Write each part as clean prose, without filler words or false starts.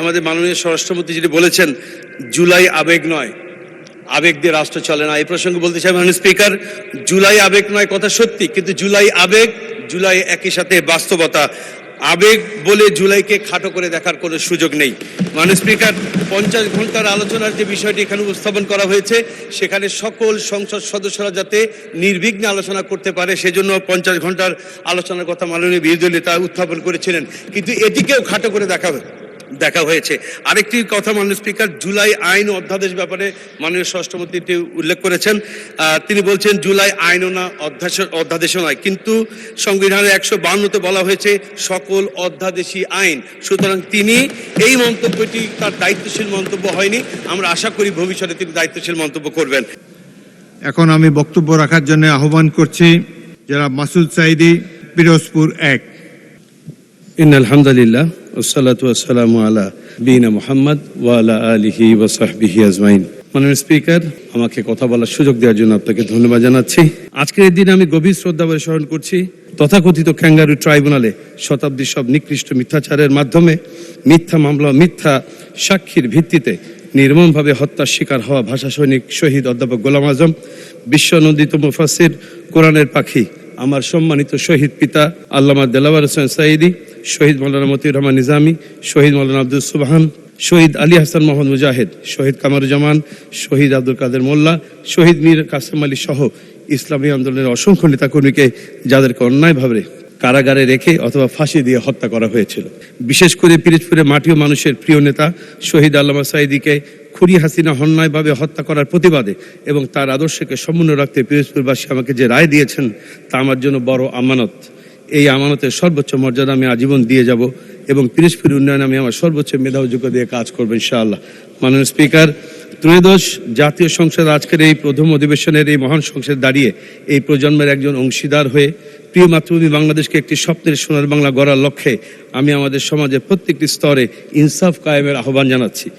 আমাদের মাননীয় স্বরাষ্ট্রমন্ত্রী যেটি বলেছেন, জুলাই আবেগ নয়, আবেগ দিয়ে রাষ্ট্র চলে না। এই প্রসঙ্গে বলতে চাই মাননীয় স্পিকার, জুলাই আবেগ নয় কথা সত্যি, কিন্তু জুলাই আবেগ, জুলাই একই সাথে বাস্তবতা। আবেগ বলে জুলাইকে খাটো করে দেখার কোনো সুযোগ নেই। মাননীয় স্পিকার, 50 ঘন্টার আলোচনার যে বিষয়টি এখানে উপস্থাপন করা হয়েছে, সেখানে সকল সংসদ সদস্যরা যাতে নির্বিঘ্নে আলোচনা করতে পারে সেজন্য 50 ঘন্টার আলোচনার কথা মাননীয় বিরোধী নেতা উত্থাপন করেছিলেন, কিন্তু এটিকেও খাটো করে দেখা হয়েছে। আরেকটি কথা মাননীয় স্পিকার, জুলাই আইন ও অধ্যাদেশ ব্যাপারে মাননীয় স্বরাষ্ট্রমন্ত্রী উল্লেখ করেছেন। তিনি বলছেন জুলাই আইনও না অধ্যাদেশও নয়, কিন্তু সংবিধানের 152তে বলা হয়েছে সকল অধ্যাদেশী আইন। সুতরাং তিনি এই মন্তব্যটি তার দায়িত্বশীল মন্তব্য হয়নি। আমরা আশা করি ভবিষ্যতে তিনি দায়িত্বশীল মন্তব্য করবেন। এখন আমি বক্তব্য রাখার জন্য আহ্বান করছি জনাব মাসুদ সাঈদী, পিরোজপুর 1। ইন্নাল হামদুলিল্লাহ ওয়াসসালাতু ওয়াসসালামু আলা নবিয়িনা মুহাম্মদ ওয়া আলা আলিহি ওয়া সাহবিহি আজমাইন। মাননীয় স্পিকার, আমাকে কথা বলার সুযোগ দেওয়ার জন্য আপনাকে ধন্যবাদ জানাচ্ছি। আজকের এই দিনে আমি গভীর শ্রদ্ধা ভরে স্মরণ করছি তথাকথিত ক্যাঙ্গারু ট্রাইব্যুনালে শতাব্দীর সব নিকৃষ্ট মিথ্যাচারের মাধ্যমে মিথ্যা মামলা, মিথ্যা সাক্ষীর ভিত্তিতে নির্মমভাবে হত্যার শিকার হওয়া ভাষা সৈনিক শহীদ অধ্যাপক গোলাম আজম, বিশ্বনন্দিত মুফাসসির, কোরআনের পাখি, আমার সম্মানিত শহীদ পিতা আল্লামা দেলাওয়ার হোসেন সাঈদী, শহীদ মাওলানা মতিউর রহমান নিজামী, শহীদ মাওলানা আব্দুল সুবহান, শহীদ আলী হাসান মোহাম্মদ মুজাহিদ, শহীদ কামারুজ্জামান, শহীদ আব্দুল কাদের মোল্লা, শহীদ মীর কাসেম আলী সহ ইসলামী আন্দোলনের অসংখ্য নেতাকর্মীকে যাদেরকে অন্যায়ভাবে কারাগারে রেখে অথবা ফাঁসি দিয়ে হত্যা করা হয়েছিল। বিশেষ করে পিরোজপুরের মাটি ও মানুষের প্রিয় নেতা শহীদ আল্লামা সাঈদীকে খুনি হাসিনা অন্যায়ভাবে হত্যা করার প্রতিবাদে এবং তার আদর্শকে সমুন্নত রাখতে পিরোজপুরবাসী আমাকে যে রায় দিয়েছেন তা আমার জন্য বড় আমানত। এই আমানতের সর্বোচ্চ মর্যাদা আমি আজীবন দিয়ে যাব এবং পিরোজপুর উন্নয়নে আমি আমার সর্বোচ্চ মেধা ও যোগ্যতা দিয়ে কাজ করবো ইনশাআল্লাহ। মাননীয় স্পিকার, ত্রয়োদশ জাতীয় সংসদ আজকের এই প্রথম অধিবেশনের এই মহান সংসদে দাঁড়িয়ে এই প্রজন্মের একজন অংশীদার হয়ে প্রিয় মাতৃভূমি বাংলাদেশকে একটি স্বপ্নের সোনার বাংলা গড়ার লক্ষ্যে আমি আমাদের সমাজের প্রত্যেকটি স্তরে ইনসাফ কায়েমের আহ্বান জানাচ্ছি।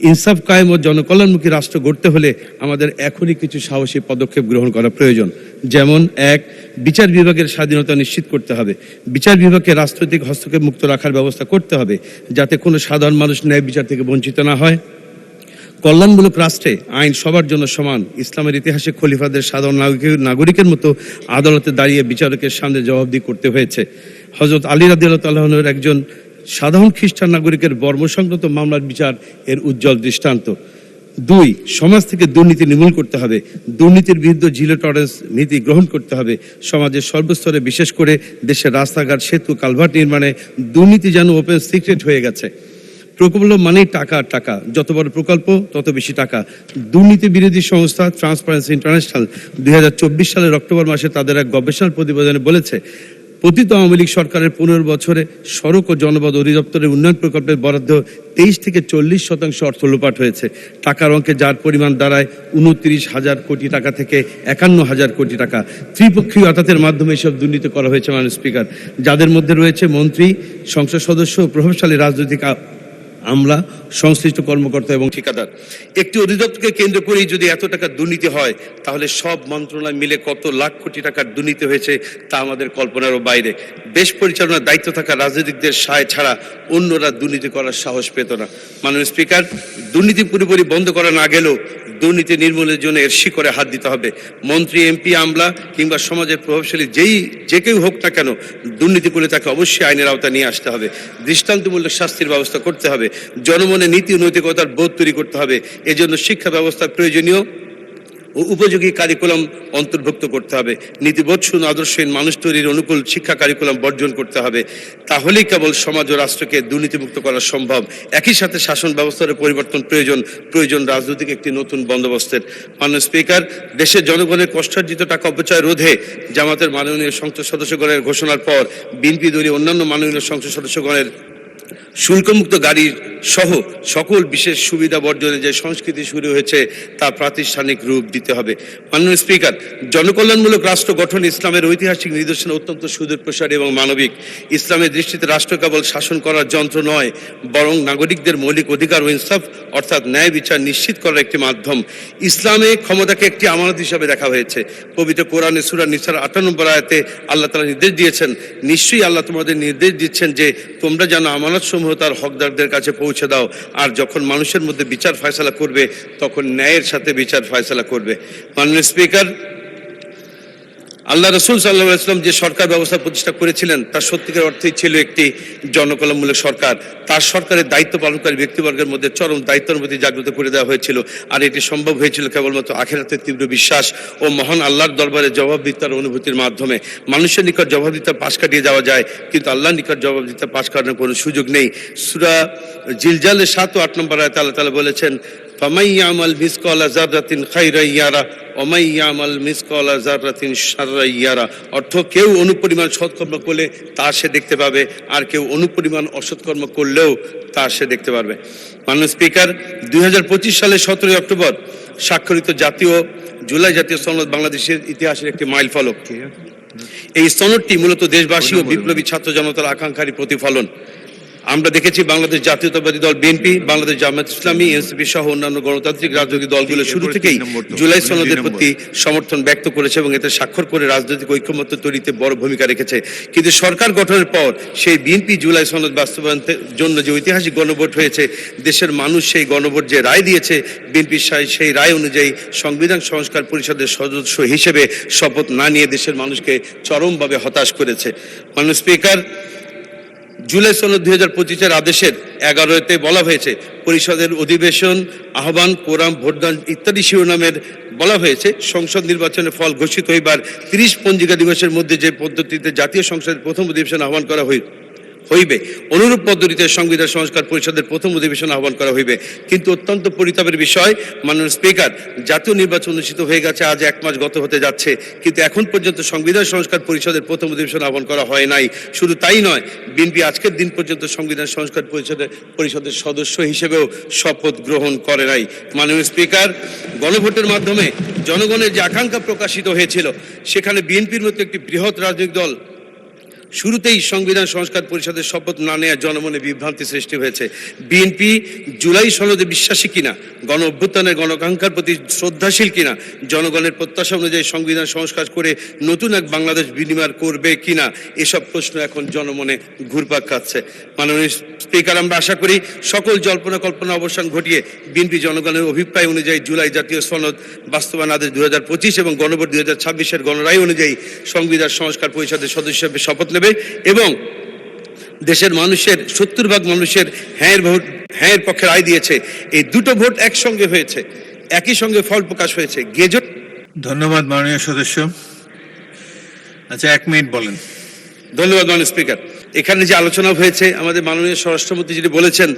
ইনসাফ কায়েম ও জনকল্যাণমুখী রাষ্ট্র গড়তে হলে আমাদের এখনই কিছু সাহসী পদক্ষেপ গ্রহণ করা প্রয়োজন। যেমন 1, বিচার বিভাগের স্বাধীনতা নিশ্চিত করতে হবে। বিচার বিভাগকে রাজনৈতিক হস্তক্ষেপ মুক্ত রাখার ব্যবস্থা করতে হবে যাতে কোনো সাধারণ মানুষ ন্যায় বিচার থেকে বঞ্চিত না হয়। কল্যাণমূলক রাষ্ট্রে আইন সবার জন্য সমান। ইসলামের ইতিহাসে খলিফাদের সাধারণ নাগরিকের মতো আদালতে দাঁড়িয়ে বিচারকের সামনে জবাবদিহি করতে হয়েছে। হযরত আলী রাদিয়াল্লাহু তাআলা আনহুর একজন সাধারণ খ্রিস্টান নাগরিকের বর্মসংক্রান্ত মামলার বিচার এর উজ্জ্বল দৃষ্টান্ত। 2, সমাজ থেকে দুর্নীতি নির্মূল করতে হবে। দুর্নীতির বিরুদ্ধে জিরো টলারেন্স নীতি গ্রহণ করতে হবে। সমাজের সর্বস্তরে, বিশেষ করে দেশের রাস্তাঘাট, সেতু, কালভার্ট নির্মাণে দুর্নীতি যেন ওপেন সিক্রেট হয়ে গেছে। প্রকল্প মানেই টাকা, টাকা, যত বড় প্রকল্প তত বেশি টাকা। দুর্নীতি বিরোধী সংস্থা ট্রান্সপারেন্সি ইন্টারন্যাশনাল 2024 সালের অক্টোবর মাসে তাদের এক গবেষণা প্রতিবেদনে বলেছে পতিত আওয়ামী লীগ সরকারের 15 বছরে সড়ক ও জনপথ অধিদপ্তরের উন্নয়ন প্রকল্পের বরাদ্দ 23 থেকে 40% অর্থ লোপাট হয়েছে। টাকার অঙ্কে যার পরিমাণ দাঁড়ায় 29,000 কোটি টাকা থেকে 51,000 কোটি টাকা। ত্রিপক্ষীয় আদালতের মাধ্যমে এসব দুর্নীতি করা হয়েছে মাননীয় স্পিকার, যাদের মধ্যে রয়েছে মন্ত্রী, সংসদ সদস্য, প্রভাবশালী রাজনৈতিক আমলা, সংশ্লিষ্ট কর্মকর্তা এবং ঠিকাদার। একটি অধিদপ্তরকে কেন্দ্র করেই যদি এত টাকা দুর্নীতি হয়, তাহলে সব মন্ত্রণালয় মিলে কত লাখ কোটি টাকার দুর্নীতি হয়েছে তা আমাদের কল্পনারও বাইরে। দেশ পরিচালনার দায়িত্ব থাকা রাজনীতিকদের সায় ছাড়া অন্যরা দুর্নীতি করার সাহস পেত না। মাননীয় স্পিকার, দুর্নীতি পুরোপুরি বন্ধ করা না গেলেও দুর্নীতি নির্মূলের জন্য এর শিকড়ে হাত দিতে হবে। মন্ত্রী, এমপি, আমলা কিংবা সমাজের প্রভাবশালী যে কেউ হোক না কেন, দুর্নীতি করলে তাকে অবশ্যই আইনের আওতায় নিয়ে আসতে হবে। দৃষ্টান্তমূলক শাস্তির ব্যবস্থা করতে হবে। জনমনে নীতি ও নৈতিকতার বোধ তৈরি করতে হবে। এজন্য শিক্ষা ব্যবস্থার প্রয়োজনীয় ও উপযোগী কারিকুলাম অন্তর্ভুক্ত করতে হবে। নীতিবোধ শূন্য আদর্শহীন মানুষ তৈরির অনুকূল শিক্ষা কারিকুলাম বর্জন করতে হবে। তাহলেই কেবল সমাজ ও রাষ্ট্রকে দুর্নীতিমুক্ত করা সম্ভব। একই সাথে শাসন ব্যবস্থার পরিবর্তন প্রয়োজন রাজনৈতিক একটি নতুন বন্দোবস্তের। মাননীয় স্পিকার, দেশের জনগণের কষ্টার্জিত টাকা অপচয় রোধে জামাতের মাননীয় সংসদ সদস্যগণের ঘোষণার পর বিএনপি দলীয় অন্যান্য মাননীয় সংসদ সদস্যগণের শুল্কমুক্ত গাড়ি সহ সকল বিশেষ সুবিধা বর্জনে যে সংস্কৃতি শুরু হয়েছে তা প্রাতিষ্ঠানিক রূপ দিতে হবে। মাননীয় স্পিকার, জনকল্যাণমূলক রাষ্ট্র গঠন ইসলামের ঐতিহাসিক নিদর্শন অত্যন্ত সুদূরপ্রসারী এবং মানবিক। ইসলামের দৃষ্টিতে রাষ্ট্র কেবল শাসন করার যন্ত্র নয়, বরং নাগরিকদের মৌলিক অধিকার ও ইনসাফ অর্থাৎ ন্যায় বিচার নিশ্চিত করার একটি মাধ্যম। ইসলামে ক্ষমতাকে একটি আমানত হিসাবে দেখা হয়েছে। পবিত্র কোরআনে সূরা নিসার 58 নম্বর আয়াতে আল্লাহ তাআলা নির্দেশ দিয়েছেন, নিশ্চয়ই আল্লাহ তোমাদের নির্দেশ দিচ্ছেন যে তোমরা যেন আমানত তথ্যসমূহ তার হকদারদের কাছে পৌঁছে দাও। আর যখন মানুষের মধ্যে বিচার ফয়সালা করবে তখন ন্যায়ের সাথে বিচার ফয়সালা করবে। মাননীয় স্পিকার, আল্লাহ রসুল সাল্লাল্লাহু আলাইহি ওয়াসাল্লাম যে সরকার ব্যবস্থা প্রতিষ্ঠা করেছিলেন তার সত্যিকার অর্থেই ছিল একটি জনকল্যাণমূলক সরকার। তার সরকারের দায়িত্ব পালনকারী ব্যক্তিবর্গের মধ্যে চরম দায়িত্বের প্রতি জাগ্রত করে দেওয়া হয়েছিল। আর এটি সম্ভব হয়েছিল কেবলমাত্র আখিরাতের তীব্র বিশ্বাস ও মহান আল্লাহর দরবারে জবাবদিহিতার অনুভূতির মাধ্যমে। মানুষের নিকট জবাবদিহিতা পাশ কাটিয়ে যাওয়া যায়, কিন্তু আল্লাহর নিকট জবাবদিহিতা পাশ কাটানোর কোনো সুযোগ নেই। সূরা জিলজালের 7 ও 8 নম্বর আয়াতে আল্লাহ তাআলা বলেছেন, ফামান ইয়ামাল মিসকালা যাররাতিন খায়রান ইয়ারা ওয়া মান ইয়ামাল মিসকালা যাররাতিন শাররান ইয়ারা। অর্থ, কেউ অনুপরিমাণ সৎকর্ম করলে তা সে দেখতে পাবে, আর কেউ অনুপরিমাণ অসৎকর্ম করলেও তা সে দেখতে পারবে। মাননীয় স্পিকার, 2025 সালের 17 অক্টোবর স্বাক্ষরিত জুলাই জাতীয় সনদ বাংলাদেশের ইতিহাসের একটি মাইল ফলক। এই সনদটি মূলত দেশবাসী ও বিপ্লবী ছাত্র জনতার আকাঙ্ক্ষারই প্রতিফলন। আমরা দেখেছি বাংলাদেশ জাতীয়তাবাদী দল বিএনপি, বাংলাদেশ জামায়াত ইসলামী, এনসিপি সহ অন্যান্য গণতান্ত্রিক রাজনৈতিক দলগুলো শুরু থেকেই জুলাই সনদের প্রতি সমর্থন ব্যক্ত করেছে এবং এতে স্বাক্ষর করে রাজনৈতিক ঐক্যমত্য তৈরিতে বড় ভূমিকা রেখেছে। কিন্তু সরকার গঠনের পর সেই বিএনপি জুলাই সনদ বাস্তবায়নের জন্য যে ঐতিহাসিক গণভোট হয়েছে, দেশের মানুষ সেই গণভোট যে রায় দিয়েছে, বিএনপি সেই রায় অনুযায়ী সংবিধান সংস্কার পরিষদের সদস্য হিসেবে শপথ না নিয়ে দেশের মানুষকে চরমভাবে হতাশ করেছে। মাননীয় স্পিকার, জুলাই সনদ 2025-এর আদেশের 11-তে বলা হয়েছে, পরিষদের অধিবেশন আহ্বান, কোরাম, ভোটদান ইত্যাদি শিরোনামের বলা হয়েছে, সংসদ নির্বাচনের ফল ঘোষিত হইবার 30 পঞ্জিকা দিবসের মধ্যে যে পদ্ধতিতে জাতীয় সংসদের প্রথম অধিবেশন আহ্বান করা হইবে, অনুরূপ পদ্ধতিতে সংবিধান সংস্কার পরিষদের প্রথম অধিবেশন আহ্বান করা হইবে। কিন্তু অত্যন্ত পরিতাপের বিষয়, মাননীয় স্পিকার, জাতীয় নির্বাচন অনুষ্ঠিত হয়ে গেছে, আজ 1 মাস গত হতে যাচ্ছে, কিন্তু এখন পর্যন্ত সংবিধান সংস্কার পরিষদের প্রথম অধিবেশন আহ্বান করা হয় নাই। শুধু তাই নয়, বিএনপি আজকের দিন পর্যন্ত সংবিধান সংস্কার পরিষদের সদস্য হিসেবেও শপথ গ্রহণ করে নাই। মাননীয় স্পিকার, গণভোটের মাধ্যমে জনগণের যে আকাঙ্ক্ষা প্রকাশিত হয়েছিল, সেখানে বিএনপির মতো একটি বৃহৎ রাজনৈতিক দল শুরুতেই সংবিধান সংস্কার পরিষদের শপথ না নেওয়া জনমনে বিভ্রান্তি সৃষ্টি হয়েছে। বিএনপি জুলাই সনদে বিশ্বাসী কিনা, গণ অভ্যুত্থানের গণাকাঙ্ক্ষার প্রতি শ্রদ্ধাশীল কিনা, জনগণের প্রত্যাশা অনুযায়ী সংবিধান সংস্কার করে নতুন এক বাংলাদেশ বিনির্মাণ করবে কিনা, এসব প্রশ্ন এখন জনমনে ঘুরপাক খাচ্ছে। মাননীয় স্পিকার, আমরা আশা করি সকল জল্পনা কল্পনা অবসান ঘটিয়ে বিএনপি জনগণের অভিপ্রায় অনুযায়ী জুলাই জাতীয় সনদ বাস্তবায়ন আদেশ 2025 এবং গণভোট 2026-এর গণরায় অনুযায়ী সংবিধান সংস্কার পরিষদের সদস্য হিসেবে শপথ নেবে এবং দেশের মানুষের 70% মানুষের হ্যাঁ পক্ষে রায় দিয়েছে। এই দুটো ভোট একসঙ্গে হয়েছে, একই সঙ্গে ফল প্রকাশ হয়েছে। গেজট। ধন্যবাদ মাননীয় সদস্য। আচ্ছা, 1 মিনিট বলেন। ধন্যবাদ মাননীয় স্পিকার। এখানে যে আলোচনা হয়েছে, আমাদের মাননীয় স্বরাষ্ট্রমন্ত্রী যেটি বলেছেন,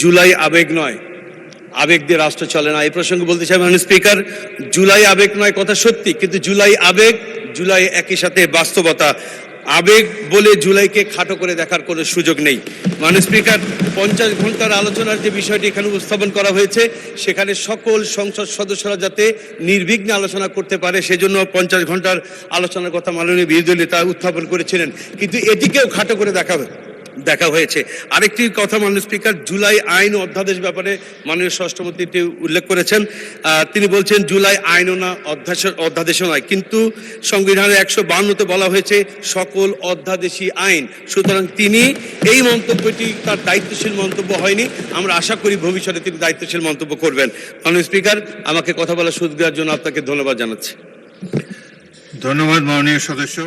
জুলাই আবেগ নয়, আবেগ দিয়ে রাষ্ট্র চলে না। এই প্রসঙ্গে বলতে চাই মাননীয় স্পিকার, জুলাই আবেগ নয় কথা সত্যি, কিন্তু জুলাই আবেগ, জুলাই একই সাথে বাস্তবতা। আবেগ বলে জুলাইকে খাটো করে দেখার কোনো সুযোগ নেই। মাননীয় স্পিকার, 50 ঘন্টার আলোচনার যে বিষয়টি এখানে উপস্থাপন করা হয়েছে, সেখানে সকল সংসদ সদস্যরা যাতে নির্বিঘ্নে আলোচনা করতে পারে, সেজন্য 50 ঘন্টার আলোচনার কথা মাননীয় বিরোধী দল নেতা উত্থাপন করেছিলেন, কিন্তু এটিকেও খাটো করে দেখা হয়েছে। আরেকটি কথা মাননীয় স্পিকার, জুলাই আইন ও অধ্যাদেশ ব্যাপারে মাননীয় স্বরাষ্ট্রমন্ত্রী উল্লেখ করেছেন। তিনি বলছেন জুলাই আইনও না, অধ্যাদেশও নয়, কিন্তু সংবিধানের 152-তে বলা হয়েছে সকল অধ্যাদেশী আইন। সুতরাং তিনি এই মন্তব্যটি তার দায়িত্বশীল মন্তব্য হয়নি। আমরা আশা করি ভবিষ্যতে তিনি দায়িত্বশীল মন্তব্য করবেন। মাননীয় স্পিকার, আমাকে কথা বলার সুযোগ দেওয়ার জন্য আপনাকে ধন্যবাদ জানাচ্ছি। ধন্যবাদ মাননীয় সদস্য।